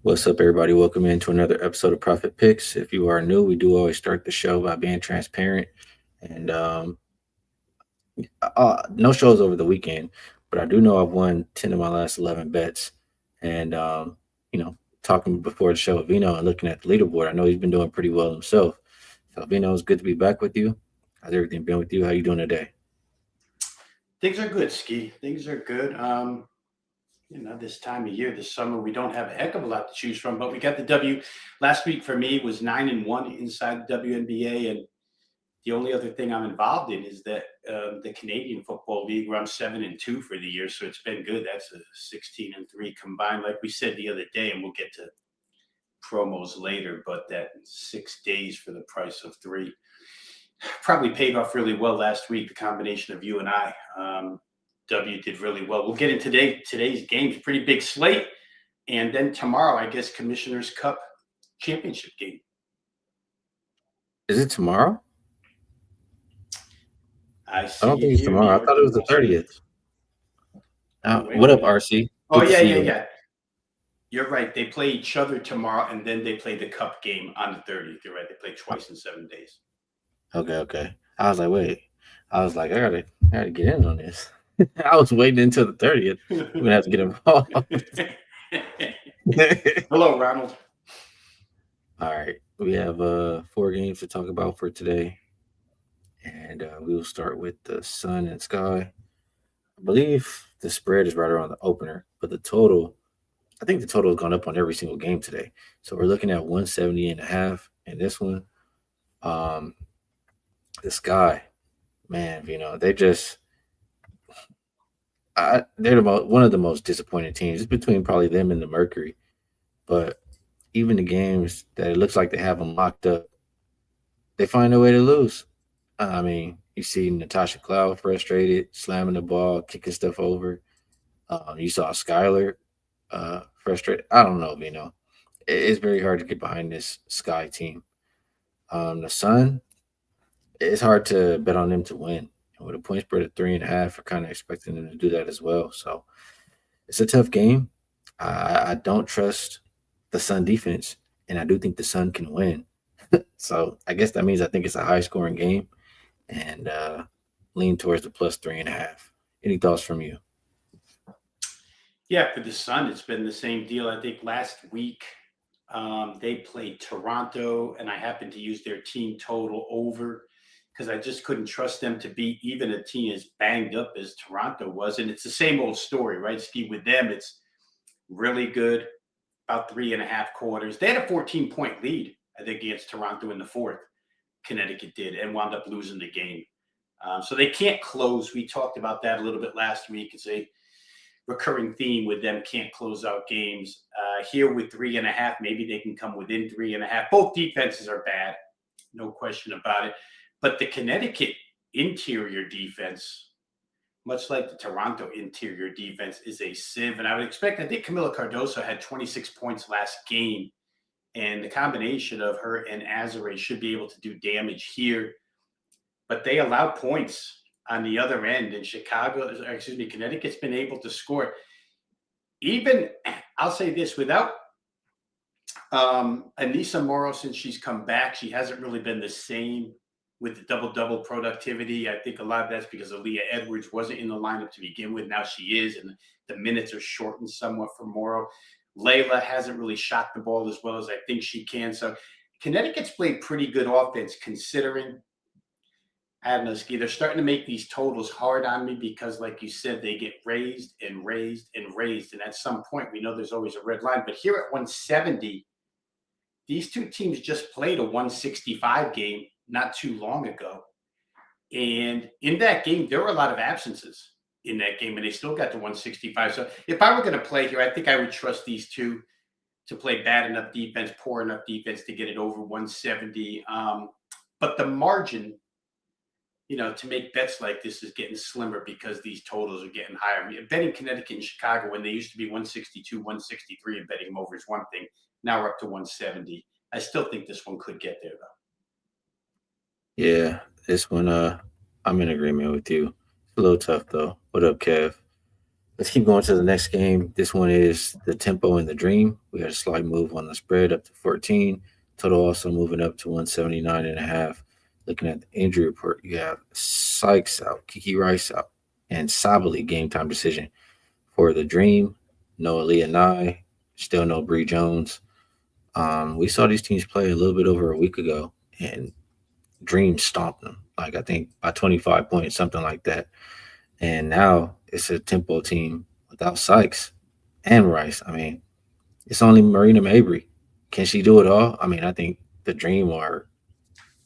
What's up, everybody? Welcome into another episode of Profit Picks. If you are new, we do always start the show by being transparent. And no shows over the weekend, but I do know I've won 10 of my last 11 bets. And, you know, talking before the show with Vino and looking at the leaderboard, I know he's been doing pretty well himself. So, Vino, it's good to be back with you. How's everything been with you? How you doing today? Things are good, Skee. Things are good. This time of year, this summer, we don't have a heck of a lot to choose from, but we got the W. Last week for me was 9-1 inside the WNBA, and the only other thing I'm involved in is that the Canadian Football League, where I'm 7-2 for the year, so it's been good. That's a 16-3 combined, like we said the other day, and we'll get to promos later. But that 6 days for the price of three probably paid off really well last week. The combination of you and I. W did really well. We'll get into today's games. Pretty big slate, and then tomorrow, I guess, Commissioner's Cup championship game. Is it tomorrow? I I see don't think it it's here, New tomorrow. I thought York it was the University. 30th. Oh, wait a What up, minute. RC? Oh, Good to yeah, see yeah, you. yeah. You're right. They play each other tomorrow, and then they play the Cup game on the 30th. You're right. They play twice in 7 days. Okay. I was like, wait. I was like, I gotta get in on this. I was waiting until the 30th. We're gonna have to get involved. Hello, Ronald. All right. We have four games to talk about for today. And we will start with the Sun and Sky. I believe the spread is right around the opener, but I think the total has gone up on every single game today. So we're looking at 170 and a half in this one. Um, the Sky, man, they just they're one of the most disappointing teams. It's between probably them and the Mercury. But even the games that it looks like they have them locked up, they find a way to lose. I mean, you see Natasha Cloud frustrated, slamming the ball, kicking stuff over. You saw Skylar frustrated. I don't know, It's very hard to get behind this Sky team. The Sun, it's hard to bet on them to win. And with a point spread of 3.5, we're kind of expecting them to do that as well. So it's a tough game. I don't trust the Sun defense, and I do think the Sun can win. So I guess that means I think it's a high scoring game, and lean towards the plus 3.5. Any thoughts from you? Yeah, for the Sun, it's been the same deal. I think last week they played Toronto, and I happened to use their team total over because I just couldn't trust them to beat even a team as banged up as Toronto was. And it's the same old story, right, Skee? With them, it's really good, about 3.5 quarters. They had a 14-point lead, I think, against Toronto in the fourth. Connecticut did, and wound up losing the game. So they can't close. We talked about that a little bit last week. It's a recurring theme with them, can't close out games. Here with 3.5, maybe they can come within 3.5. Both defenses are bad, no question about it. But the Connecticut interior defense, much like the Toronto interior defense, is a sieve. And I would expect, I think Camila Cardoso had 26 points last game. And the combination of her and Azare should be able to do damage here. But they allow points on the other end. And Connecticut's been able to score. Even, I'll say this, without Anissa Morrow, since she's come back, she hasn't really been the same with the double-double productivity. I think a lot of that's because Aaliyah Edwards wasn't in the lineup to begin with. Now she is, and the minutes are shortened somewhat for Morrow. Layla hasn't really shot the ball as well as I think she can. So Connecticut's played pretty good offense considering. I don't know, Ski. They're starting to make these totals hard on me because, like you said, they get raised and raised and raised. And at some point, we know there's always a red line. But here at 170, these two teams just played a 165 game not too long ago. And in that game, there were a lot of absences in that game, and they still got to 165. So if I were going to play here, I think I would trust these two to play bad enough defense, poor enough defense to get it over 170. But the margin, to make bets like this is getting slimmer because these totals are getting higher. I mean, betting Connecticut and Chicago when they used to be 162, 163, and betting them over is one thing. Now we're up to 170. I still think this one could get there, though. Yeah, this one, I'm in agreement with you. It's a little tough though. What up, Kev? Let's keep going to the next game. This one is the Tempo and the Dream. We had a slight move on the spread up to 14. Total also moving up to 179.5. Looking at the injury report, you have Sykes out, Kiki Rice out, and Sabali game time decision. For the Dream, no Aaliyah Nye, still no Bree Jones. We saw these teams play a little bit over a week ago, and Dream stomped them. Like I think by 25 points, something like that. And now it's a Tempo team without Sykes and Rice. I mean, it's only Marina Mabry. Can she do it all? I mean, I think the Dream are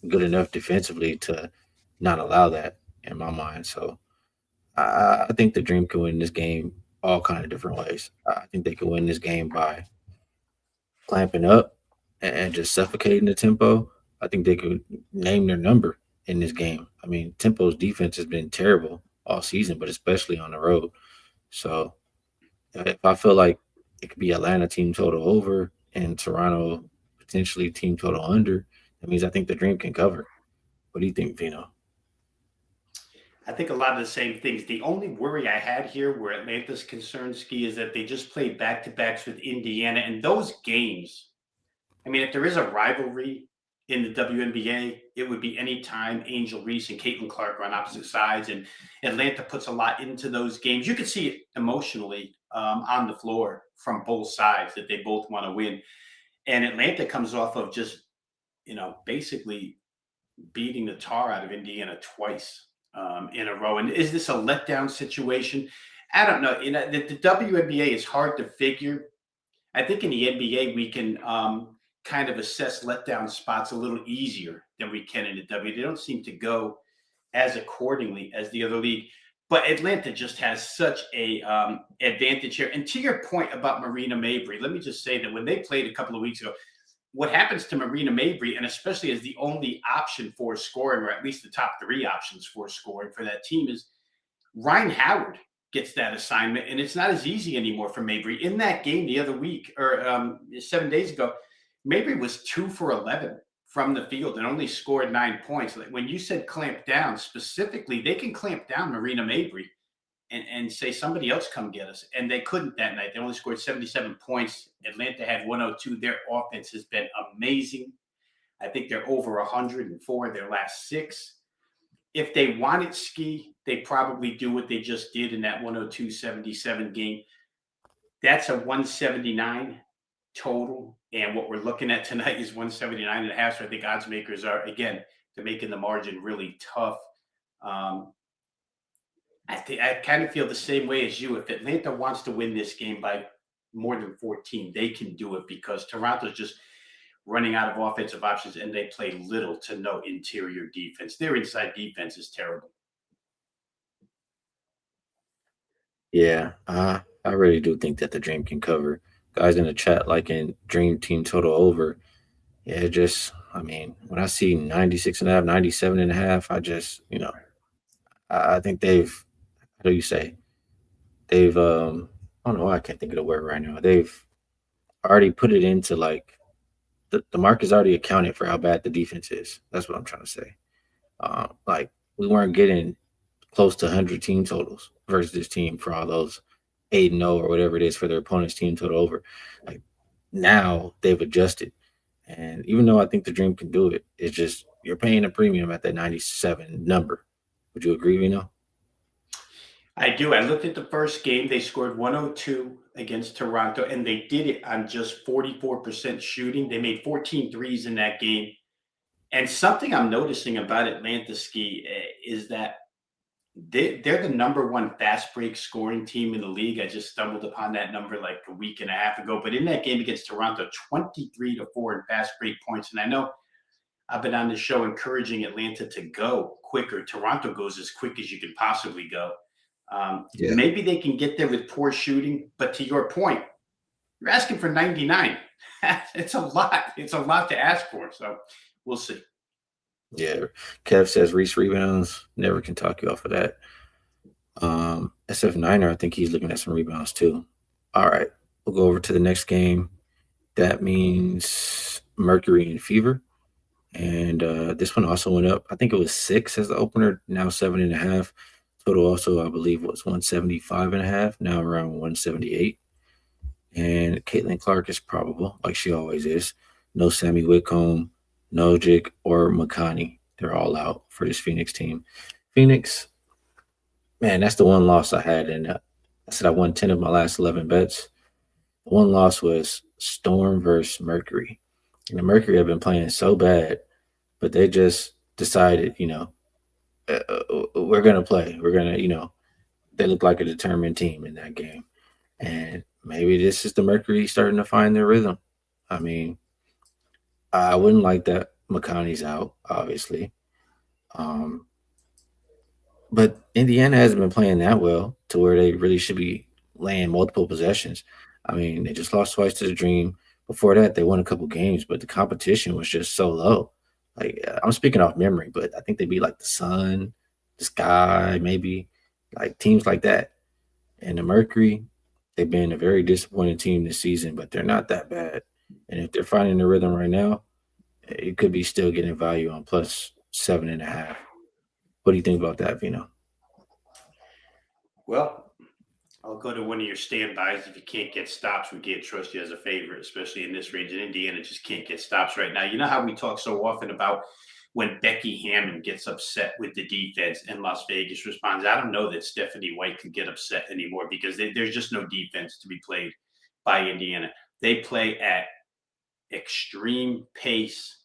good enough defensively to not allow that in my mind. So I think the Dream can win this game all kind of different ways. I think they can win this game by clamping up and just suffocating the Tempo. I think they could name their number in this game. I mean, Tempo's defense has been terrible all season, but especially on the road. So if I feel like it could be Atlanta team total over and Toronto potentially team total under, that means I think the Dream can cover. What do you think, Vino? I think a lot of the same things. The only worry I had here where Atlanta's concerned, Ski, is that they just played back to backs with Indiana. And those games, I mean, if there is a rivalry in the WNBA, it would be any time Angel Reese and Caitlin Clark are on opposite sides. And Atlanta puts a lot into those games. You could see it emotionally on the floor from both sides that they both want to win. And Atlanta comes off of just, basically beating the tar out of Indiana twice in a row. And is this a letdown situation? I don't know. The WNBA is hard to figure. I think in the NBA we can kind of assess letdown spots a little easier than we can in the W. They don't seem to go as accordingly as the other league. But Atlanta just has such a advantage here. And to your point about Marina Mabry, let me just say that when they played a couple of weeks ago, what happens to Marina Mabry, and especially as the only option for scoring, or at least the top three options for scoring for that team, is Ryan Howard gets that assignment, and it's not as easy anymore for Mabry. In that game the other week, or 7 days ago, Mabry was 2 for 11 from the field and only scored 9 points. Like when you said clamp down, specifically, they can clamp down Marina Mabry and say somebody else come get us. And they couldn't that night. They only scored 77 points. Atlanta had 102. Their offense has been amazing. I think they're over 104 their last 6. If they wanted Skee, they probably do what they just did in that 102-77 game. That's a 179 total. And what we're looking at tonight is 179.5. So I think odds makers are, again, they're making the margin really tough. I kind of feel the same way as you. If Atlanta wants to win this game by more than 14, they can do it because Toronto's just running out of offensive options and they play little to no interior defense. Their inside defense is terrible. Yeah, I really do think that the Dream can cover. Guys in the chat like in Dream Team total over. Yeah, I mean, when I see 96.5, 97.5, I think how do you say? They've, I don't know why I can't think of the word right now. They've already put it into like the market's already accounted for how bad the defense is. That's what I'm trying to say. Like we weren't getting close to 100 team totals versus this team for all those 8-0 or whatever it is for their opponent's team total over. Like now they've adjusted. And even though I think the Dream can do it, it's just you're paying a premium at that 97 number. Would you agree, Vino? I do. I looked at the first game. They scored 102 against Toronto, and they did it on just 44% shooting. They made 14 threes in that game. And something I'm noticing about Atlanta, Skee, is that they're the number one fast break scoring team in the league. I just stumbled upon that number like a week and a half ago. But in that game against Toronto, 23-4 in fast break points. And I know I've been on the show encouraging Atlanta to go quicker. Toronto goes as quick as you can possibly go. Yeah. Maybe they can get there with poor shooting. But to your point, you're asking for 99. It's a lot. It's a lot to ask for. So we'll see. Yeah. Kev says Reese rebounds. Never can talk you off of that. SF Niner, I think he's looking at some rebounds too. All right. We'll go over to the next game. That means Mercury and Fever. And this one also went up. I think it was 6 as the opener, now 7.5. Total also, I believe, was 175 and a half, now around 178. And Caitlin Clark is probable, like she always is. No Sammy Whitcomb, no Jig or Makani. They're all out for this Phoenix team. Phoenix, man, that's the one loss I had. And I said I won 10 of my last 11 bets. The one loss was Storm versus Mercury. And the Mercury have been playing so bad, but they just decided, we're going to play. We're going to, they look like a determined team in that game. And maybe this is the Mercury starting to find their rhythm. I mean, I wouldn't like that McConaughey's out, obviously. Um, but Indiana hasn't been playing that well to where they really should be laying multiple possessions. I mean, they just lost twice to the Dream. Before that, they won a couple games, but the competition was just so low. Like I'm speaking off memory, but I think they beat like the Sun, the Sky, maybe like teams like that. And the Mercury, they've been a very disappointing team this season, but they're not that bad. And if they're finding the rhythm right now, it could be still getting value on plus 7.5. What do you think about that, Vino? Well, I'll go to one of your standbys. If you can't get stops, we can't trust you as a favorite, especially in this range. And Indiana just can't get stops right now. You know how we talk so often about when Becky Hammond gets upset with the defense and Las Vegas responds. I don't know that Stephanie White could get upset anymore because there's just no defense to be played by Indiana. They play at extreme pace.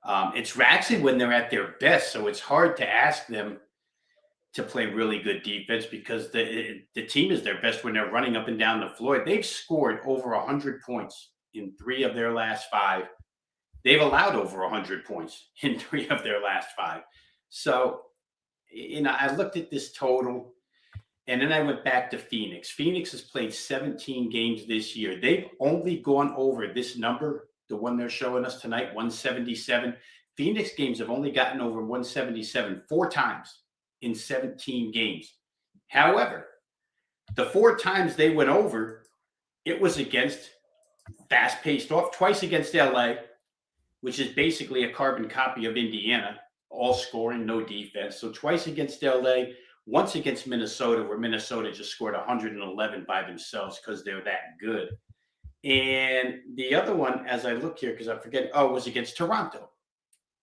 It's actually when they're at their best, so it's hard to ask them to play really good defense because the team is their best when they're running up and down the floor. They've scored over 100 points in 3 of their last 5. They've allowed over 100 points in 3 of their last 5. So, I looked at this total and then I went back to Phoenix. Phoenix has played 17 games this year. They've only gone over this number, the one they're showing us tonight, 177. Phoenix games have only gotten over 177 4 times in 17 games. However, the 4 times they went over, it was against fast paced off, twice against LA, which is basically a carbon copy of Indiana, all scoring, no defense. So twice against LA, once against Minnesota, where Minnesota just scored 111 by themselves because they're that good. And the other one, as I look here, because I forget, was against Toronto.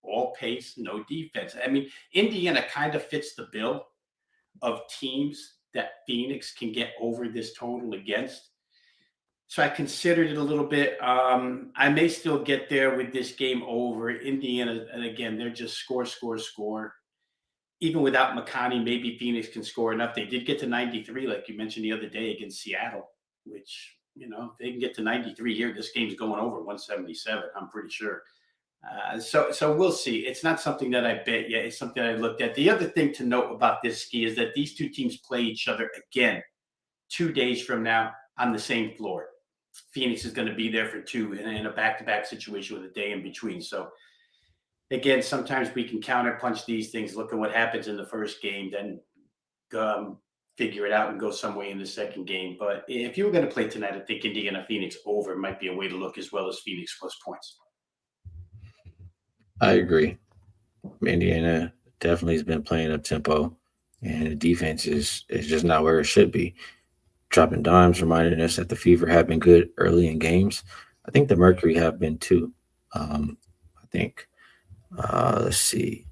All pace, no defense. I mean, Indiana kind of fits the bill of teams that Phoenix can get over this total against. So I considered it a little bit. I may still get there with this game over. Indiana, and again, they're just score, score, score. Even without McConney, maybe Phoenix can score enough. They did get to 93, like you mentioned the other day against Seattle, which, if they can get to 93 here, this game's going over 177, I'm pretty sure. So we'll see. It's not something that I bet yet. It's something I looked at. The other thing to note about this Skee is that these two teams play each other again 2 days from now on the same floor. Phoenix is going to be there for 2 in a back-to-back situation with a day in between. So again, sometimes we can counterpunch these things. Look at what happens in the first game, then figure it out and go some way in the second game. But if you were going to play tonight, I think Indiana Phoenix over might be a way to look, as well as Phoenix plus points. I agree. Indiana definitely has been playing up tempo, and the defense is just not where it should be. Dropping dimes, reminding us that the Fever have been good early in games. I think the Mercury have been too. I think, let's see,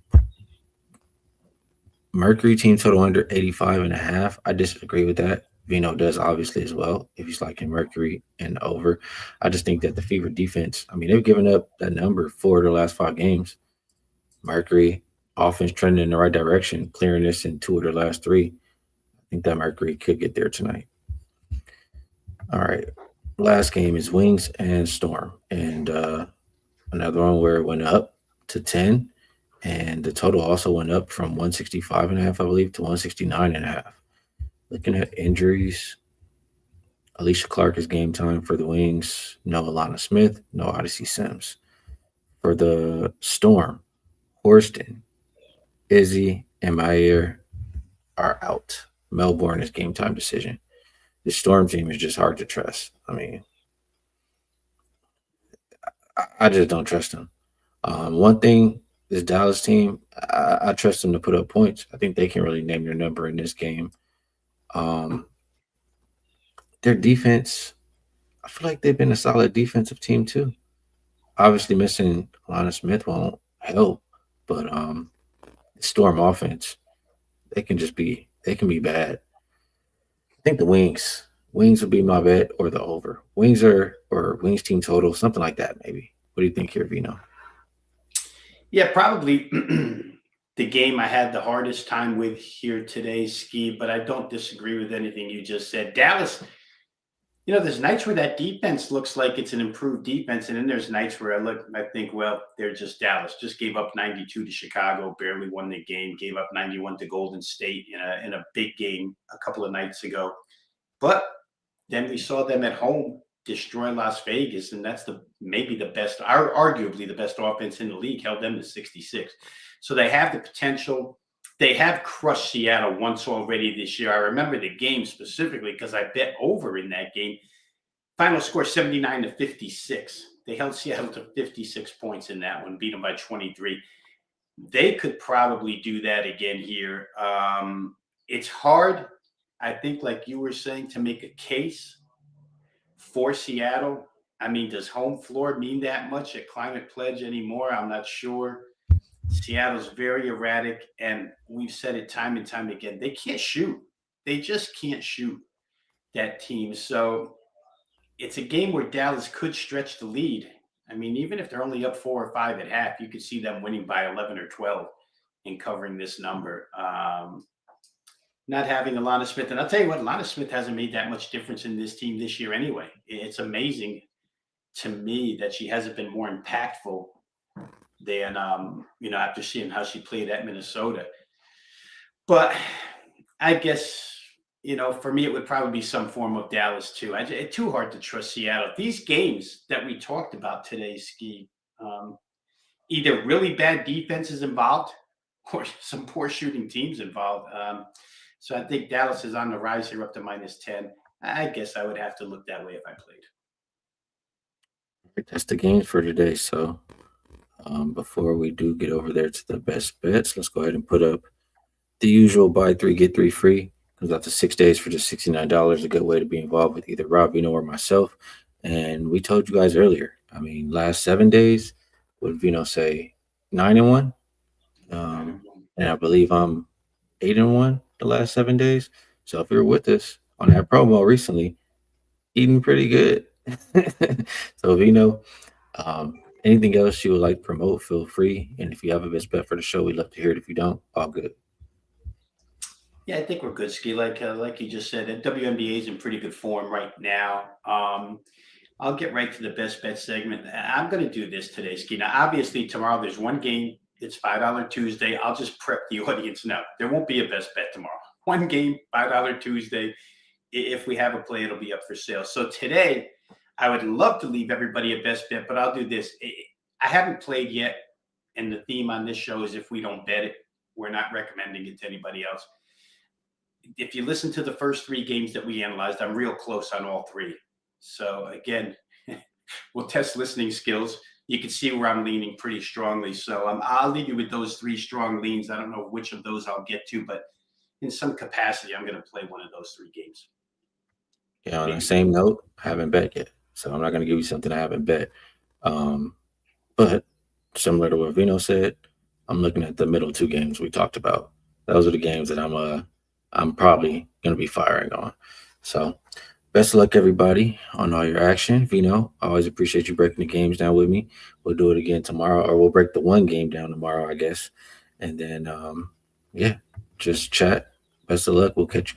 Mercury team total under 85.5. I disagree with that. Vino does obviously as well if he's liking Mercury and over. I just think that the Fever defense, I mean, they've given up that number 4 of their last 5 games. Mercury offense trending in the right direction, clearing this in 2 of their last 3. I think that Mercury could get there tonight. All right. Last game is Wings and Storm. And another one where it went up to 10. And the total also went up from 165.5, I believe, to 169.5. Looking at injuries, Alicia Clark is game time for the Wings. No Alana Smith, no Odyssey Sims. For the Storm, Horston, Izzy, and Mayer are out. Melbourne is game time decision. The Storm team is just hard to trust. I mean, I just don't trust them. One thing this Dallas team, I trust them to put up points. I think they can really name their number in this game. Um, their defense, I feel like they've been a solid defensive team too. Obviously, missing Lana Smith won't help, but Storm offense, they can be bad. I think the wings would be my bet or the over. Wings or wings team total, something like that maybe. What do you think here, Vino? Yeah, probably the game I had the hardest time with here today, Ski, but I don't disagree with anything you just said. Dallas, there's nights where that defense looks like it's an improved defense, and then there's nights where I think, well, they're just Dallas. Just gave up 92 to Chicago, barely won the game. Gave up 91 to Golden State in a big game a couple of nights ago. But then we saw them at home destroy Las Vegas, and that's maybe the best, arguably the best offense in the league. Held them to 66. So they have the potential. They have crushed Seattle once already this year. I remember the game specifically because I bet over in that game. Final score 79 to 56. They held Seattle to 56 points in that one, beat them by 23. They could probably do that again here. It's hard, I think, like you were saying, to make a case for Seattle. I mean, does home floor mean that much at Climate Pledge anymore? I'm not sure. Seattle's very erratic, and we've said it time and time again. They can't shoot. They just can't shoot, that team. So it's a game where Dallas could stretch the lead. I mean, even if they're only up 4 or 5 at half, you could see them winning by 11 or 12 and covering this number. Not having Alana Smith, and I'll tell you what, Alana Smith hasn't made that much difference in this team this year anyway. It's amazing to me that she hasn't been more impactful than after seeing how she played at Minnesota. But I guess for me it would probably be some form of Dallas too. It's too hard to trust Seattle. These games that we talked about today, Ski, either really bad defenses involved or some poor shooting teams involved. So I think Dallas is on the rise here up to -10. I guess I would have to look that way if I played. That's the game for today. So before we do get over there to the best bets, let's go ahead and put up the usual buy three, get three free. Comes out to 6 days for just $69. A good way to be involved with either Rob Vino or myself. And we told you guys earlier, I mean, last 7 days, what did Vino say? 9-1. And I believe I'm 8-1 the last 7 days. So if you're with us on that promo recently, eating pretty good. So Vino, anything else you would like to promote, feel free. And if you have a best bet for the show, we'd love to hear it. If you don't, all good. Yeah, I think we're good, Ski. Like you just said, WNBA is in pretty good form right now. I'll get right to the best bet segment. I'm going to do this today, Ski. Now, obviously, tomorrow there's one game. It's $5 Tuesday. I'll just prep the audience now. There won't be a best bet tomorrow. One game, $5 Tuesday. If we have a play, it'll be up for sale. So today, I would love to leave everybody a best bet, but I'll do this. I haven't played yet, and the theme on this show is if we don't bet it, we're not recommending it to anybody else. If you listen to the first 3 games that we analyzed, I'm real close on all 3. So again, we'll test listening skills. You can see where I'm leaning pretty strongly. So I'll leave you with those 3 strong leans. I don't know which of those I'll get to, but in some capacity, I'm going to play one of those 3 games. Yeah, on the Maybe. same note, I haven't bet yet. So I'm not going to give you something I haven't bet. But similar to what Vino said, I'm looking at the middle 2 games we talked about. Those are the games that I'm probably going to be firing on. So best of luck, everybody, on all your action. Vino, I always appreciate you breaking the games down with me. We'll do it again tomorrow, or we'll break the one game down tomorrow, I guess. And then, yeah, just chat. Best of luck. We'll catch you